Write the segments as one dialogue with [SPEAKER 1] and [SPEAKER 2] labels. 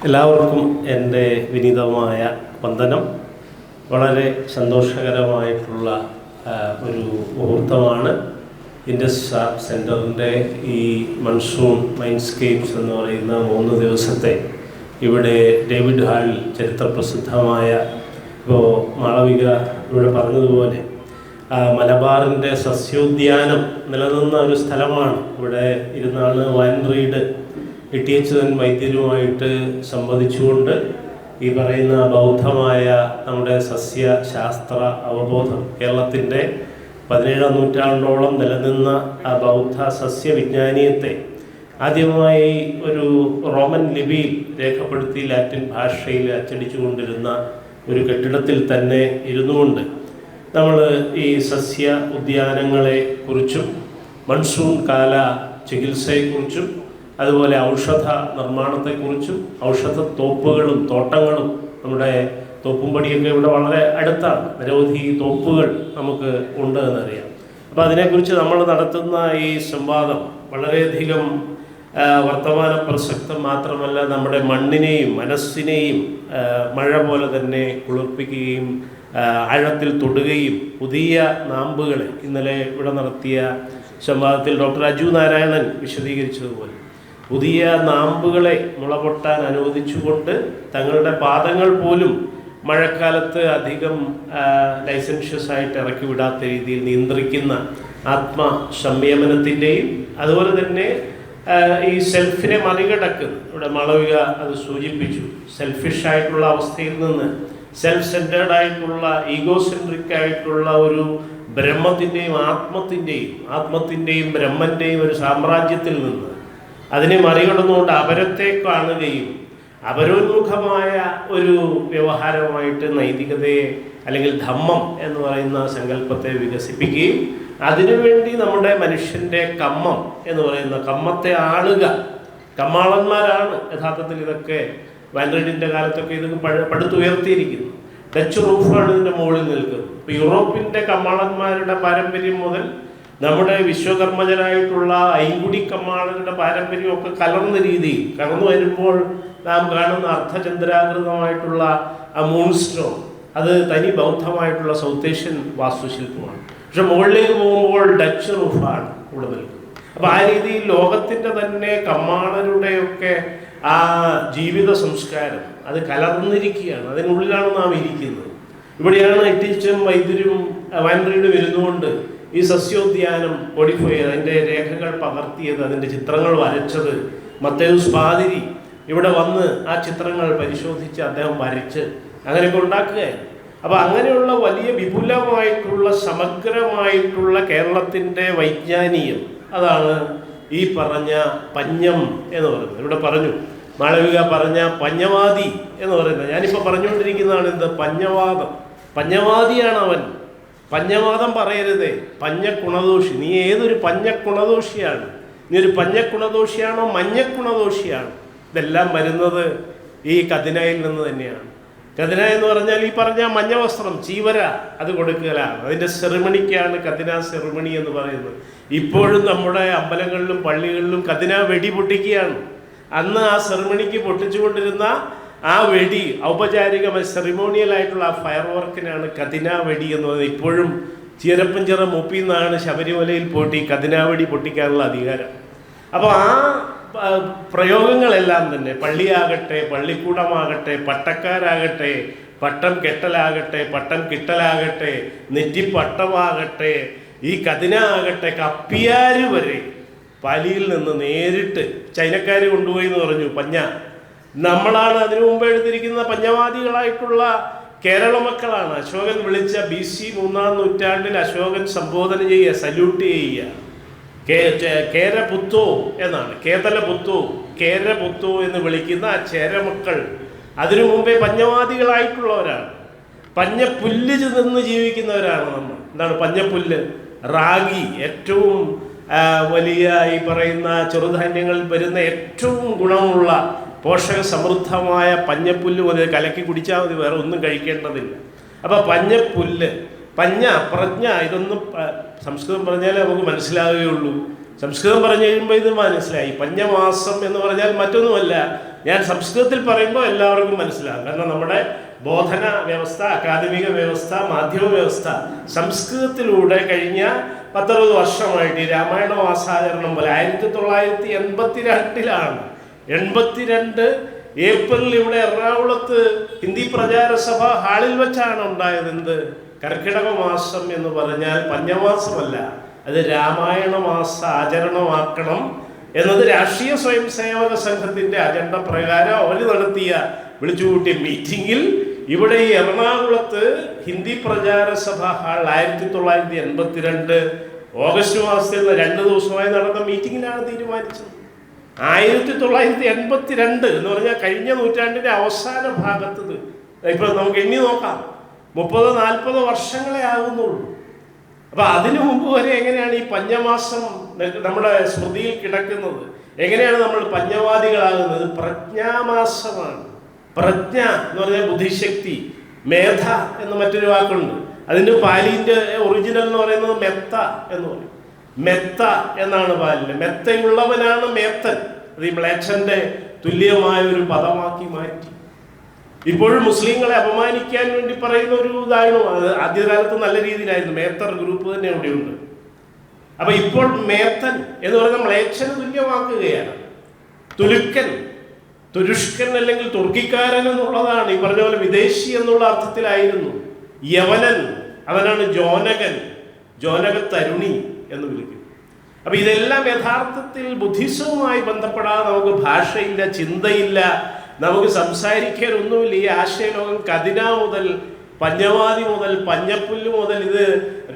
[SPEAKER 1] എല്ലാവർക്കും എൻ്റെ വിനീതമായ വന്ദനം. വളരെ സന്തോഷകരമായിട്ടുള്ള ഒരു മുഹൂർത്തമാണ്. ഇൻഡസ് ആർട്ട് സെൻറ്ററിൻ്റെ ഈ മൺസൂൺ മൈൻഡ്സ്കേപ്സ് എന്ന് പറയുന്ന 3 ദിവസത്തെ ഇവിടെ ഡേവിഡ് ഹാളിൽ ചരിത്രപ്രസിദ്ധമായ, ഇപ്പോൾ മാളവിക ഇവിടെ പറഞ്ഞതുപോലെ മലബാറിൻ്റെ സസ്യോദ്യാനം നിലനിന്ന ഒരു സ്ഥലമാണ്. ഇവിടെ ഇരുന്നാണ് വൈൻ റീഡ് ഇട്ടിയച്ചൻ വൈദ്യരുമായിട്ട് സംവദിച്ചുകൊണ്ട് ഈ പറയുന്ന ബൗദ്ധമായ നമ്മുടെ സസ്യശാസ്ത്ര അവബോധം, കേരളത്തിൻ്റെ 17ാം നൂറ്റാണ്ടോളം നിലനിന്ന ആ ബൗദ്ധ സസ്യവിജ്ഞാനീയത്തെ ആദ്യമായി ഒരു റോമൻ ലിപിയിൽ രേഖപ്പെടുത്തി ലാറ്റിൻ ഭാഷയിൽ അച്ചടിച്ചു കൊണ്ടിരുന്ന ഒരു കെട്ടിടത്തിൽ തന്നെ ഇരുന്നുകൊണ്ട് നമ്മൾ ഈ സസ്യ ഉദ്യാനങ്ങളെ കുറിച്ചും മൺസൂൺ കാല ചികിത്സയെക്കുറിച്ചും അതുപോലെ ഔഷധ നിർമ്മാണത്തെക്കുറിച്ചും ഔഷധ തോപ്പുകളും തോട്ടങ്ങളും, നമ്മുടെ തോപ്പുംപടിയൊക്കെ ഇവിടെ വളരെ അടുത്താണ്, നിരവധി തോപ്പുകൾ നമുക്ക് ഉണ്ട് എന്നറിയാം. അപ്പോൾ അതിനെക്കുറിച്ച് നമ്മൾ നടത്തുന്ന ഈ സംവാദം വളരെയധികം വർത്തമാന പ്രസക്തം മാത്രമല്ല, നമ്മുടെ മണ്ണിനെയും മനസ്സിനെയും മഴ പോലെ തന്നെ കുളിർപ്പിക്കുകയും ആഴത്തിൽ തൊടുകയും പുതിയ നാമ്പുകളെ, ഇന്നലെ ഇവിടെ നടത്തിയ സംവാദത്തിൽ ഡോക്ടർ അജു നാരായണൻ വിശദീകരിച്ചതുപോലെ പുതിയ നാമ്പുകളെ മുളപൊട്ടാൻ അനുവദിച്ചുകൊണ്ട് തങ്ങളുടെ പാദങ്ങൾ പോലും മഴക്കാലത്ത് അധികം ലൈസൻഷ്യസ് ആയിട്ട് ഇറക്കി വിടാത്ത രീതിയിൽ നിയന്ത്രിക്കുന്ന ആത്മസംയമനത്തിൻ്റെയും അതുപോലെ തന്നെ ഈ സെൽഫിനെ മറികടക്കുന്ന, ഇവിടെ മാളവിക അത് സൂചിപ്പിച്ചു, സെൽഫിഷ് ആയിട്ടുള്ള അവസ്ഥയിൽ നിന്ന് സെൽഫ് സെൻറ്റേർഡ് ആയിട്ടുള്ള ഈഗോസെൻട്രിക് ആയിട്ടുള്ള ഒരു ബ്രഹ്മത്തിൻ്റെയും ആത്മത്തിൻ്റെയും ബ്രഹ്മൻ്റെയും ഒരു സാമ്രാജ്യത്തിൽ നിന്ന് അതിനെ മറികടന്നുകൊണ്ട് അപരത്തെ കാണുകയും അപരോന്മുഖമായ ഒരു വ്യവഹാരമായിട്ട് നൈതികതയെ അല്ലെങ്കിൽ ധമ്മം എന്ന് പറയുന്ന സങ്കല്പത്തെ വികസിപ്പിക്കുകയും അതിനുവേണ്ടി നമ്മുടെ മനുഷ്യൻ്റെ കമ്മം എന്ന് പറയുന്ന കമ്മത്തെ ആളുക, കമ്മാളന്മാരാണ് യഥാർത്ഥത്തിൽ ഇതൊക്കെ വാൻഡ്രീഡിൻ്റെ കാലത്തൊക്കെ ഇത് പടുത്തുയർത്തിയിരിക്കുന്നു. ഡച്ച് റൂഫാണ് ഇതിൻ്റെ മുകളിൽ നിൽക്കുന്നത്. ഇപ്പോൾ യൂറോപ്പിൻ്റെ കമ്മാളന്മാരുടെ പാരമ്പര്യം മുതൽ നമ്മുടെ വിശ്വകർമ്മജരായിട്ടുള്ള ഐങ്കുടി കമ്മാളരുടെ പാരമ്പര്യമൊക്കെ കലർന്ന രീതിയിൽ കടന്നു വരുമ്പോൾ നാം കാണുന്ന അർദ്ധചന്ദ്രാകൃതമായിട്ടുള്ള ആ മൂൺസ്റ്റോൺ, അത് തനി ബൗദ്ധമായിട്ടുള്ള സൗത്ത് ഏഷ്യൻ വാസ്തുശില്പമാണ്. പക്ഷെ മുകളിലേക്ക് പോകുമ്പോൾ ഡച്ച് റൂഫാണ് ഇവിടെ നിൽക്കുന്നത്. അപ്പോൾ ആ രീതിയിൽ ലോകത്തിൻ്റെ തന്നെ കമ്മാളരുടെയൊക്കെ ആ ജീവിത സംസ്കാരം അത് കലർന്നിരിക്കുകയാണ്, അതിനുള്ളിലാണ് നാം ഇരിക്കുന്നത്. ഇവിടെയാണ് ഇട്ടിച്ചും വൈദ്യരും വാൻഡ്രീഡ് വരുന്നുകൊണ്ട് ഈ സസ്യോദ്യാനം മോഡിഫൈ ചെയ്ത് അതിൻ്റെ രേഖകൾ പകർത്തിയത്, അതിൻ്റെ ചിത്രങ്ങൾ വരച്ചത് മത്തേയൂസ് പാതിരി ഇവിടെ വന്ന് ആ ചിത്രങ്ങൾ പരിശോധിച്ച് അദ്ദേഹം വരച്ച് അങ്ങനെയൊക്കെ ഉണ്ടാക്കുകയായിരുന്നു. അപ്പോൾ അങ്ങനെയുള്ള വലിയ വിപുലമായിട്ടുള്ള സമഗ്രമായിട്ടുള്ള കേരളത്തിൻ്റെ വൈജ്ഞാനികം, അതാണ് ഈ പറഞ്ഞ പഞ്ഞം എന്ന് പറയുന്നത്. ഇവിടെ പറഞ്ഞു, മാളവിക പറഞ്ഞ പഞ്ഞവാദി എന്ന് പറയുന്നത്, ഞാനിപ്പോൾ പറഞ്ഞുകൊണ്ടിരിക്കുന്നതാണ് എന്ത്, പഞ്ഞവാദിയാണ് അവൻ. പഞ്ഞവാദം പറയരുതേ, പഞ്ഞക്കുണദോഷി. നീ ഏതൊരു പഞ്ഞക്കുണദോഷിയാണ്? നീ ഒരു പഞ്ഞക്കുണദോഷിയാണോ മഞ്ഞക്കുണദോഷിയാണ്? ഇതെല്ലാം വരുന്നത് ഈ കതിനായിൽ നിന്ന് തന്നെയാണ്. കതിന എന്ന് പറഞ്ഞാൽ ഈ പറഞ്ഞ മഞ്ഞ വസ്ത്രം, ചീവര, അത് കൊടുക്കലാണ്. അതിൻ്റെ സെറിമണിക്കാണ് കതിന സെറിമണി എന്ന് പറയുന്നത്. ഇപ്പോഴും നമ്മുടെ അമ്പലങ്ങളിലും പള്ളികളിലും കതിന വെടി പൊട്ടിക്കുകയാണ്. അന്ന് ആ സെറിമണിക്ക് പൊട്ടിച്ചുകൊണ്ടിരുന്ന ആ വെടി, ഔപചാരിക സെറിമോണിയൽ ആയിട്ടുള്ള ആ ഫയർ വർക്കിനാണ് കതിന വെടി എന്ന് പറയുന്നത്. ഇപ്പോഴും ചീരപ്പഞ്ചിറ മൂപ്പിൽ നിന്നാണ് ശബരിമലയിൽ പോയിട്ട് ഈ കതിന വെടി പൊട്ടിക്കാനുള്ള അധികാരം. അപ്പോൾ ആ പ്രയോഗങ്ങളെല്ലാം തന്നെ, പള്ളിയാകട്ടെ, പള്ളിക്കൂടമാകട്ടെ, പട്ടക്കാരാകട്ടെ, പട്ടം കെട്ടലാകട്ടെ, പട്ടം കിട്ടലാകട്ടെ, നെറ്റിപ്പട്ടമാകട്ടെ, ഈ കതിന ആകട്ടെ, കപ്പിയാര് വരെ പാലിയിൽ നിന്ന് നേരിട്ട് ചൈനക്കാർ കൊണ്ടുപോയി എന്ന് പറഞ്ഞു പഞ്ഞ. നമ്മളാണ് അതിനു മുമ്പ് എഴുതിയിരിക്കുന്ന പഞ്ഞവാദികളായിട്ടുള്ള കേരള മക്കളാണ്. അശോകൻ വിളിച്ച BC 3-ാം നൂറ്റാണ്ടിൽ അശോകൻ സംബോധന ചെയ്യുക, സല്യൂട്ട് ചെയ്യുക, കേരപുത്തോ എന്നാണ്, കേരപുത്തോ എന്ന് വിളിക്കുന്ന ആ ചേരമക്കൾ അതിനു മുമ്പേ പഞ്ഞവാദികളായിട്ടുള്ളവരാണ്. പഞ്ഞപ്പുല്ല് നിന്ന് ജീവിക്കുന്നവരാണ് നമ്മൾ. എന്താണ് പഞ്ഞപ്പുല്ല്? റാഗി, ഏറ്റവും വലിയ ഈ പറയുന്ന ചെറുധാന്യങ്ങളിൽ വരുന്ന ഏറ്റവും ഗുണമുള്ള പോഷക സമൃദ്ധമായ പഞ്ഞപ്പുല്ല് മുതൽ കലക്കി കുടിച്ചാൽ മതി, വേറെ ഒന്നും കഴിക്കേണ്ടതില്ല. അപ്പോൾ പഞ്ഞപ്പുല്ല്, പ്രജ്ഞ, ഇതൊന്നും സംസ്കൃതം പറഞ്ഞാലേ നമുക്ക് മനസ്സിലാവുകയുള്ളൂ. സംസ്കൃതം പറഞ്ഞു കഴിയുമ്പോൾ ഇത് മനസ്സിലായി. പഞ്ഞമാസം എന്ന് പറഞ്ഞാൽ മറ്റൊന്നുമല്ല, ഞാൻ സംസ്കൃതത്തിൽ പറയുമ്പോൾ എല്ലാവർക്കും മനസ്സിലാകും. കാരണം നമ്മുടെ ബോധന വ്യവസ്ഥ, അക്കാദമിക വ്യവസ്ഥ, മാധ്യമ വ്യവസ്ഥ സംസ്കൃതത്തിലൂടെ കഴിഞ്ഞ 10-60 വർഷമായിട്ട് ഈ രാമായണ മാസാചരണം പോലെ 1982 82 ഏപ്രിലിൽ ഇവിടെ എറണാകുളത്ത് ഹിന്ദി പ്രചാര സഭ ഹാളിൽ വെച്ചാണ് ഉണ്ടായത്. എന്ത് കർക്കിടക മാസം എന്ന് പറഞ്ഞാൽ പഞ്ഞമാസമല്ല, അത് രാമായണ മാസ ആചരണമാക്കണം എന്നത് രാഷ്ട്രീയ സ്വയം സേവക സംഘത്തിന്റെ അജണ്ട പ്രകാരം അവർ നടത്തിയ വിളിച്ചുകൂട്ടിയ മീറ്റിംഗിൽ ഇവിടെ ഈ എറണാകുളത്ത് ഹിന്ദി പ്രചാര സഭ ഹാൾ 1982 ഓഗസ്റ്റ് മാസത്തിൽ 2 ദിവസമായി നടന്ന മീറ്റിംഗിലാണ് തീരുമാനിച്ചത്. 1982 എന്ന് പറഞ്ഞാൽ കഴിഞ്ഞ നൂറ്റാണ്ടിന്റെ അവസാന ഭാഗത്ത്. ഇപ്പൊ നമുക്ക് എണ്ണി നോക്കാം, 30-40 വർഷങ്ങളെ ആകുന്നുള്ളൂ. അപ്പൊ അതിനു മുമ്പ് വരെ എങ്ങനെയാണ് ഈ പഞ്ഞമാസം നമ്മുടെ സ്മൃതിയിൽ കിടക്കുന്നത്? എങ്ങനെയാണ് നമ്മൾ പഞ്ഞവാദികളാകുന്നത്? പ്രജ്ഞാമാസമാണ്. പ്രജ്ഞ എന്ന് പറഞ്ഞാൽ ബുദ്ധിശക്തി. മേധ എന്ന് മറ്റൊരു വാക്കുണ്ട്. അതിന്റെ പാലിന്റെ ഒറിജിനൽ എന്ന് പറയുന്നത് മെത്ത എന്ന് പറയും. മെത്ത എന്നാണ് പാലിന്. മെത്തയുള്ളവനാണ് മേത്തൻ. അത് ഈ മ്ലേച്ഛന്റെ തുല്യമായ ഒരു പദമാക്കി മാറ്റി. ഇപ്പോഴും മുസ്ലിങ്ങളെ അപമാനിക്കാൻ വേണ്ടി പറയുന്ന ഒരു ഇതാണ്. അത് ആദ്യകാലത്ത് നല്ല രീതിയിലായിരുന്നു. മേത്തർ ഗ്രൂപ്പ് തന്നെ ഇവിടെയുണ്ട്. അപ്പൊ ഇപ്പോൾ മേത്തൻ എന്ന് പറയുന്ന മ്ലേച്ഛന് തുല്യമാക്കുകയാണ്. തുലുക്കൻ, തുരുഷ്കൻ അല്ലെങ്കിൽ തുർക്കിക്കാരൻ എന്നുള്ളതാണ്. ഈ പറഞ്ഞ പോലെ വിദേശി എന്നുള്ള അർത്ഥത്തിലായിരുന്നു. യവനൻ, അവനാണ് ജോനകൻ, ജോനക തരുണി എന്ന് വിളിക്കും. അപ്പൊ ഇതെല്ലാം യഥാർത്ഥത്തിൽ ബുദ്ധിസവുമായി ബന്ധപ്പെടാതെ നമുക്ക് ഭാഷയില്ല, ചിന്തയില്ല, നമുക്ക് സംസാരിക്കാൻ ഒന്നുമില്ല. ഈ ആശയലോകം കതിന മുതൽ പഞ്ഞവാദി മുതൽ പഞ്ഞപ്പുല്ല് മുതൽ ഇത്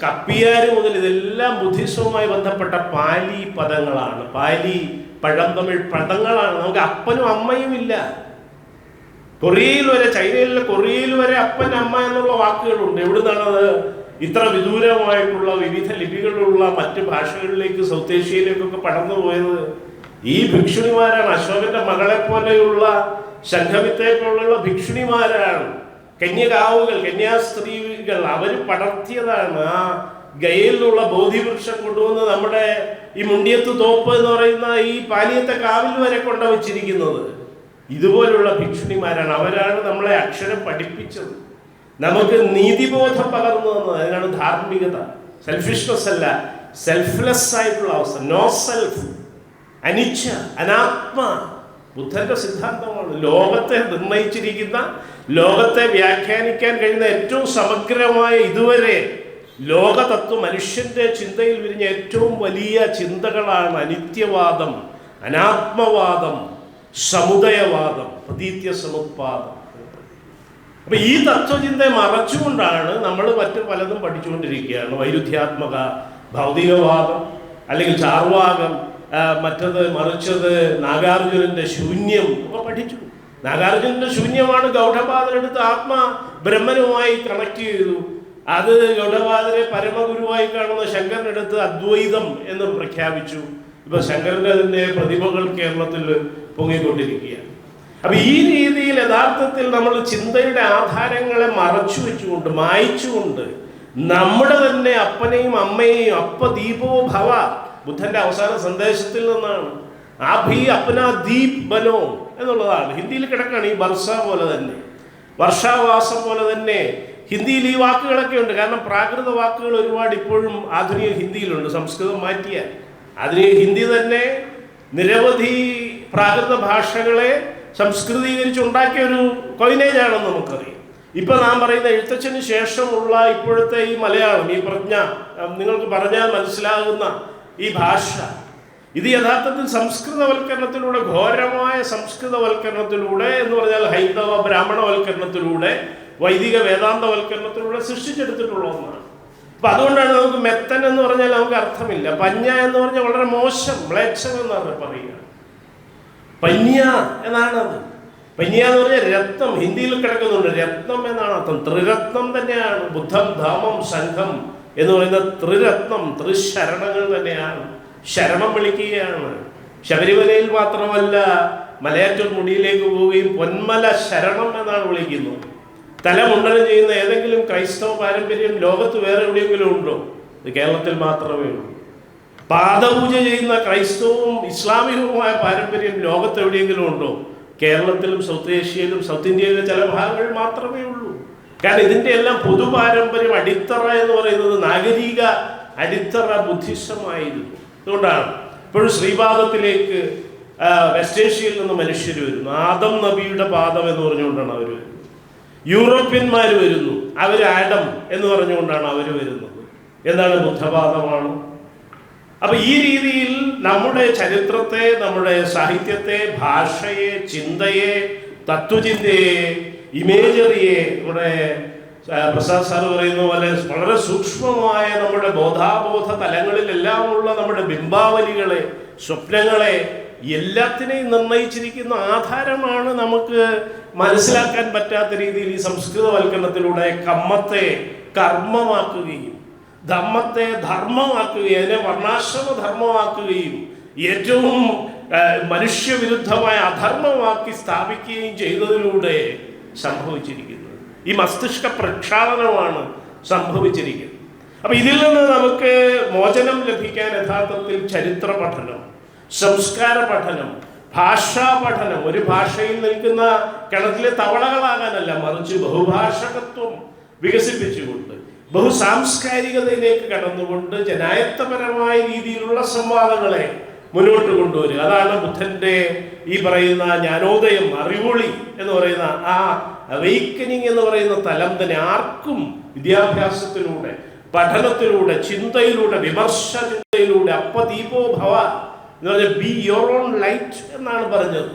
[SPEAKER 1] കപ്പിയാര് മുതൽ ഇതെല്ലാം ബുദ്ധിസവുമായി ബന്ധപ്പെട്ട പാലി പദങ്ങളാണ്. പാലി പഴന്തമിഴ് പദങ്ങളാണ്. നമുക്ക് അപ്പനും അമ്മയും ഇല്ല. കൊറിയയിൽ വരെ, ചൈനയിലെ കൊറിയയിൽ വരെ അപ്പൻ അമ്മ എന്നുള്ള വാക്കുകളുണ്ട്. എവിടുന്നാണത് ഇത്ര വിദൂരമായിട്ടുള്ള വിവിധ ലിപികളുള്ള മറ്റ് ഭാഷകളിലേക്ക്, സൗത്ത് ഏഷ്യയിലേക്കൊക്കെ പടർന്നു പോയത്? ഈ ഭിക്ഷുണിമാരാണ്. അശോകന്റെ മകളെ പോലെയുള്ള, ശംഖമിത്തെ പോലുള്ള ഭിക്ഷുണിമാരാണ്. കന്യകാവുകൾ, കന്യാസ്ത്രീകൾ അവർ പടർത്തിയതാണ്. ആ ഗയയിലുള്ള ബോധിവൃക്ഷം കൊണ്ടുവന്ന് നമ്മുടെ ഈ മുണ്ടിയത്ത് തോപ്പ് എന്ന് പറയുന്ന ഈ പാലിയത്തെ കാവിൽ വരെ കൊണ്ടുവച്ചിരിക്കുന്നത് ഇതുപോലുള്ള ഭിക്ഷുണിമാരാണ്. അവരാണ് നമ്മളെ അക്ഷരം പഠിപ്പിച്ചത്, നമുക്ക് നീതിബോധം പകർന്നു തന്നത്. അതിനാണ് ധാർമ്മികത. സെൽഫിഷ്നെസ് അല്ല, സെൽഫ്ലെസ് ആയിട്ടുള്ള അവസ്ഥ. നോ സെൽഫ്, അനിച്ഛ, അനാത്മ ബുദ്ധന്റെ സിദ്ധാന്തമാണ്. ലോകത്തെ നിർണയിച്ചിരിക്കുന്ന, ലോകത്തെ വ്യാഖ്യാനിക്കാൻ കഴിയുന്ന ഏറ്റവും സമഗ്രമായ ഇതുവരെ ലോകതത്വം, മനുഷ്യന്റെ ചിന്തയിൽ വിരിഞ്ഞ ഏറ്റവും വലിയ ചിന്തകളാണ് അനിത്യവാദം, അനാത്മവാദം, സമുദയവാദം, പ്രതീത്യ സമുത്പാദം. അപ്പൊ ഈ തത്വചിന്തയെ മറച്ചുകൊണ്ടാണ് നമ്മൾ മറ്റു പലതും പഠിച്ചുകൊണ്ടിരിക്കുകയാണ്. വൈരുദ്ധ്യാത്മക ഭൗതികവാദം, അല്ലെങ്കിൽ ചാർവാകം, മറ്റത് മറിച്ചത് നാഗാർജുനന്റെ ശൂന്യം ഒക്കെ പഠിച്ചു. നാഗാർജുനന്റെ ശൂന്യമാണ് ഗൗഡപാദരെടുത്ത് ആത്മ ബ്രഹ്മനുമായി കണക്ട് ചെയ്തു. അത് ഗൗഡപാദരെ പരമഗുരുവായി കാണുന്ന ശങ്കരനെടുത്ത് അദ്വൈതം എന്ന് പ്രഖ്യാപിച്ചു. ഇപ്പൊ ശങ്കരന്റെ അതിന്റെ പ്രതിഭകൾ കേരളത്തിൽ പൊങ്ങിക്കൊണ്ടിരിക്കുകയാണ്. അപ്പൊ ഈ രീതിയിൽ യഥാർത്ഥത്തിൽ നമ്മൾ ചിന്തയുടെ ആധാരങ്ങളെ മറച്ചു വെച്ചുകൊണ്ട്, മായ്ച്ചുകൊണ്ട്, നമ്മുടെ തന്നെ അപ്പനെയും അമ്മയെയും, അപ്പ ദീപോ ഭവ, ബുദ്ധന്റെ അവസാന സന്ദേശത്തിൽ നിന്നാണ്. ആ ഭീ അപ്പന ദീപ് ബനോ എന്നുള്ളതാണ്. ഹിന്ദിയിൽ കിടക്കാണ് ഈ വർഷ പോലെ തന്നെ, വർഷാവാസം പോലെ തന്നെ ഹിന്ദിയിൽ ഈ വാക്കുകളൊക്കെ ഉണ്ട്. കാരണം പ്രാകൃത വാക്കുകൾ ഒരുപാട് ഇപ്പോഴും ആധുനിക ഹിന്ദിയിലുണ്ട്. സംസ്കൃതം മാറ്റിയാൽ ആധുനിക ഹിന്ദി തന്നെ നിരവധി പ്രാകൃത ഭാഷകളെ സംസ്കൃതീകരിച്ചുണ്ടാക്കിയ ഒരു കൊയിനേജ് ആണെന്ന് നമുക്കറിയാം. ഇപ്പൊ നാം പറയുന്ന എഴുത്തച്ഛന് ശേഷമുള്ള ഇപ്പോഴത്തെ ഈ മലയാളം, ഈ പ്രജ്ഞ, നിങ്ങൾക്ക് പറഞ്ഞാൽ മനസ്സിലാകുന്ന ഈ ഭാഷ, ഇത് യഥാർത്ഥത്തിൽ സംസ്കൃതവൽക്കരണത്തിലൂടെ, ഘോരമായ സംസ്കൃതവൽക്കരണത്തിലൂടെ എന്ന് പറഞ്ഞാൽ ഹൈന്ദവ ബ്രാഹ്മണവൽക്കരണത്തിലൂടെ, വൈദിക വേദാന്തവൽക്കരണത്തിലൂടെ സൃഷ്ടിച്ചെടുത്തിട്ടുള്ള ഒന്നാണ്. അപ്പൊ അതുകൊണ്ടാണ് നമുക്ക് മെത്തൻ എന്ന് പറഞ്ഞാൽ നമുക്ക് അർത്ഥമില്ല. പഞ്ഞ എന്ന് പറഞ്ഞാൽ വളരെ മോശം, മ്ലേച്ഛം എന്നാണ് പറയുക. പന്യ എന്നാണ് അത്. പന്യ എന്ന് പറഞ്ഞാൽ രത്നം, ഹിന്ദിയിൽ കിടക്കുന്നുണ്ട്. രത്നം എന്നാണ് അർത്ഥം. ത്രിരത്നം തന്നെയാണ്. ബുദ്ധം, ധാമം, സംഘം എന്ന് പറയുന്ന ത്രിരത്നം, ത്രിശരണങ്ങൾ തന്നെയാണ്. ശരണം വിളിക്കുകയാണ്. ശബരിമലയിൽ മാത്രമല്ല, മലയാറ്റൂർ മുടിയിലേക്ക് പോവുകയും പൊന്മല ശരണം എന്നാണ് വിളിക്കുന്നത്. തലമുണ്ടനം ചെയ്യുന്ന ഏതെങ്കിലും ക്രൈസ്തവ പാരമ്പര്യം ലോകത്ത് വേറെ എവിടെയെങ്കിലും ഉണ്ടോ? ഇത് കേരളത്തിൽ മാത്രമേ ഉള്ളൂ. പാദപൂജ ചെയ്യുന്ന ക്രൈസ്തവവും ഇസ്ലാമികവുമായ പാരമ്പര്യം ലോകത്ത് എവിടെയെങ്കിലും ഉണ്ടോ? കേരളത്തിലും സൗത്ത് ഏഷ്യയിലും സൗത്ത് ഇന്ത്യയിലും ചില ഭാഗങ്ങൾ മാത്രമേ ഉള്ളൂ. കാരണം ഇതിൻ്റെ എല്ലാം പൊതുപാരമ്പര്യം അടിത്തറ എന്ന് പറയുന്നത് നാഗരിക അടിത്തറ ബുദ്ധിസമായിരുന്നു. അതുകൊണ്ടാണ് ഇപ്പോഴും ശ്രീപാദത്തിലേക്ക് വെസ്റ്റ് ഏഷ്യയിൽ നിന്ന് മനുഷ്യർ വരുന്നു. ആദം നബിയുടെ പാദം എന്ന് പറഞ്ഞുകൊണ്ടാണ് അവർ വരുന്നത്. യൂറോപ്യന്മാർ വരുന്നു, അവർ ആഡം എന്ന് പറഞ്ഞുകൊണ്ടാണ് അവർ വരുന്നത്. എന്താണ്? ബുദ്ധപാദമാണ്. അപ്പൊ ഈ രീതിയിൽ നമ്മുടെ ചരിത്രത്തെ, നമ്മുടെ സാഹിത്യത്തെ, ഭാഷയെ, ചിന്തയെ, തത്വചിന്തയെ, ഇമേജറിയെ, നമ്മുടെ പ്രസാദ് സാറ് പറയുന്ന പോലെ വളരെ സൂക്ഷ്മമായ നമ്മുടെ ബോധാബോധ തലങ്ങളിലെല്ലാമുള്ള നമ്മുടെ ബിംബാവലികളെ, സ്വപ്നങ്ങളെ എല്ലാത്തിനെയും നിർണയിച്ചിരിക്കുന്ന ആധാരമാണ് നമുക്ക് മനസ്സിലാക്കാൻ പറ്റാത്ത രീതിയിൽ ഈ സംസ്കൃതവൽക്കരണത്തിലൂടെ കമ്മത്തെ കർമ്മമാക്കുകയും ധമ്മത്തെ ധർമ്മമാക്കുകയും അതിനെ വർണ്ണാശ്രമ ധർമ്മമാക്കുകയും ഏറ്റവും മനുഷ്യവിരുദ്ധമായ അധർമ്മമാക്കി സ്ഥാപിക്കുകയും ചെയ്തതിലൂടെ സംഭവിച്ചിരിക്കുന്നത്. ഈ മസ്തിഷ്ക പ്രക്ഷാളനമാണ് സംഭവിച്ചിരിക്കുന്നത്. അപ്പൊ ഇതിൽ നിന്ന് നമുക്ക് മോചനം ലഭിക്കാൻ യഥാർത്ഥത്തിൽ ചരിത്ര പഠനം, സംസ്കാര പഠനം, ഭാഷാ പഠനം, ഒരു ഭാഷയിൽ നിൽക്കുന്ന കിണറ്റിലെ തവളകളാകാനല്ല, മറിച്ച് ബഹുഭാഷകത്വം വികസിപ്പിച്ചുകൊണ്ട് ബഹുസാംസ്കാരികതയിലേക്ക് കടന്നുകൊണ്ട് ജനായത്തപരമായ രീതിയിലുള്ള സംവാദങ്ങളെ മുന്നോട്ട് കൊണ്ടുവരിക. അതാണ് ബുദ്ധന്റെ ഈ പറയുന്ന ജ്ഞാനോദയം, അറിവൊളി എന്ന് പറയുന്ന ആ അവെയ്ക്കനിങ് എന്ന് പറയുന്ന തലം തന്നെ ആർക്കും വിദ്യാഭ്യാസത്തിലൂടെ, പഠനത്തിലൂടെ, ചിന്തയിലൂടെ, വിമർശ ചിന്തയിലൂടെ, അപ്പദീപോ ഭവ എന്ന് പറഞ്ഞാൽ ബി യുവർ ഓൺ ലൈറ്റ് എന്നാണ് പറഞ്ഞത്.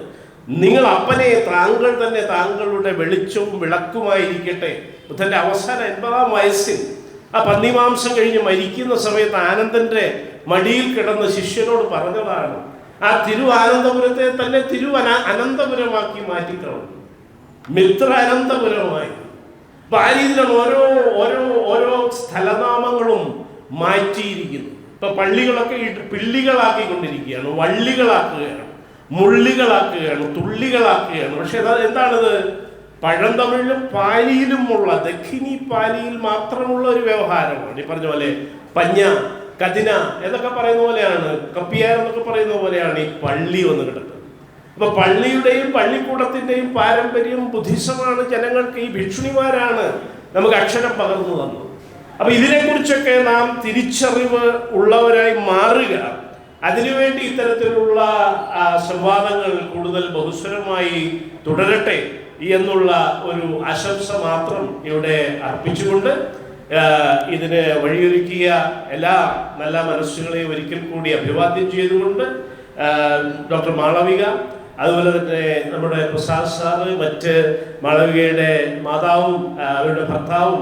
[SPEAKER 1] നിങ്ങൾ അപ്പനെ താങ്കൾ തന്നെ താങ്കളുടെ വെളിച്ചവും വിളക്കുമായിരിക്കട്ടെ. ബുദ്ധന്റെ അവസാന 80-ാം വയസ്സിൽ ആ പന്നിമാംസം കഴിഞ്ഞ് മരിക്കുന്ന സമയത്ത് ആനന്ദന്റെ മടിയിൽ കിടന്ന് ശിഷ്യനോട് പറഞ്ഞതാണ്, ആ തിരുവനന്തപുരത്തെ തന്നെ അനന്തപുരമാക്കി മാറ്റിക്കളഞ്ഞു, മിത്ര അനന്തപുരമായി. അപ്പൊ ആ രീതിയിലാണ് ഓരോ ഓരോ ഓരോ സ്ഥലനാമങ്ങളും മാറ്റിയിരിക്കുന്നു. ഇപ്പൊ പള്ളികളൊക്കെ പിള്ളികളാക്കിക്കൊണ്ടിരിക്കുകയാണ്, വള്ളികളാക്കുകയാണ്, മുള്ളികളാക്കുകയാണ്, തുള്ളികളാക്കുകയാണ്. പക്ഷെ എന്താണിത്? പഴന്തമിഴിലും പാലിയിലുമുള്ള, ദക്ഷിണി പാലിയിൽ മാത്രമുള്ള ഒരു വ്യവഹാരമാണ്. ഈ പറഞ്ഞ പോലെ പഞ്ഞ, കതിന എന്നൊക്കെ പറയുന്ന പോലെയാണ്, കപ്പിയാർ എന്നൊക്കെ പറയുന്ന പോലെയാണ് ഈ പള്ളി വന്ന് കിടക്കുന്നത്. അപ്പൊ പള്ളിയുടെയും പള്ളിക്കൂടത്തിന്റെയും പാരമ്പര്യം ബുദ്ധിസമാണ് ജനങ്ങൾക്ക്. ഈ ഭിക്ഷുണിമാരാണ് നമുക്ക് അക്ഷരം പകർന്നു തന്നത്. അപ്പൊ ഇതിനെക്കുറിച്ചൊക്കെ നാം തിരിച്ചറിവ് ഉള്ളവരായി മാറുക, അതിനുവേണ്ടി ഇത്തരത്തിലുള്ള സംവാദങ്ങൾ കൂടുതൽ ബഹുസ്വരമായി തുടരട്ടെ എന്നുള്ള ഒരു ആശംസ മാത്രം ഇവിടെ അർപ്പിച്ചുകൊണ്ട് ഇതിന് വഴിയൊരുക്കിയ എല്ലാ നല്ല മനസ്സുകളെയും ഒരിക്കൽ കൂടി അഭിവാദ്യം ചെയ്തുകൊണ്ട് ഡോക്ടർ മാളവിക, അതുപോലെ തന്നെ നമ്മുടെ പ്രസാദ് സാറ്, മറ്റ് മാളവികയുടെ മാതാവും അവരുടെ ഭർത്താവും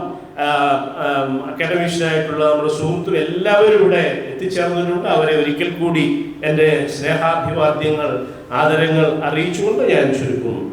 [SPEAKER 1] അക്കാഡമീഷ്യനായിട്ടുള്ള നമ്മുടെ സുഹൃത്തും എല്ലാവരും ഇവിടെ എത്തിച്ചേർന്നിട്ടുണ്ട്. അവരെ ഒരിക്കൽ കൂടി എൻ്റെ സ്നേഹാഭിവാദ്യങ്ങൾ, ആദരങ്ങൾ അറിയിച്ചുകൊണ്ട് ഞാൻ ചുരുക്കുന്നു.